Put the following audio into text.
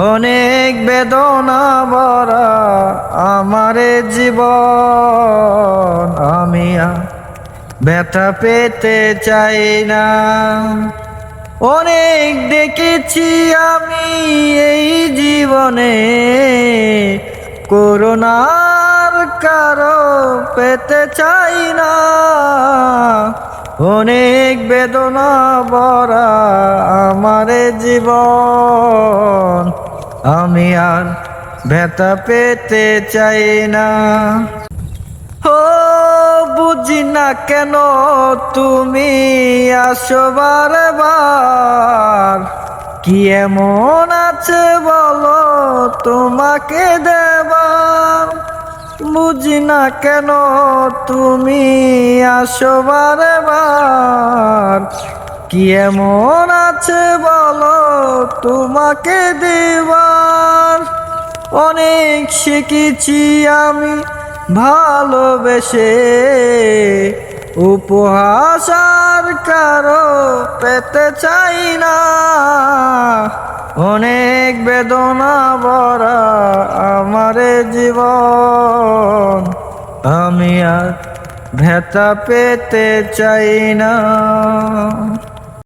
অনেক বেদনা ভরা আমার জীবন, আমি আর ব্যথা পেতে চাই না। অনেক দেখেছি আমি এই জীবনে, করুণার কারো পেতে চাই না। অনেক বেদনা ভরা আমার জীবন, আমি আর ব্যথা পেতে চাই না। ও বুঝি না কেন তুমি আসো বারবার, কি এমন আছে বলো তোমাকে দেবার। বুঝি না কেন তুমি আসো বারবার, কি এমন আছে বলো তোমাকে দেবার। অনেক শিখেছি আমি ভালোবেসে, উপহাস আর কারো পেতে চাই না। অনেক বেদনা ভরা আমার জীবন, আমি আর ব্যথা পেতে চাই না।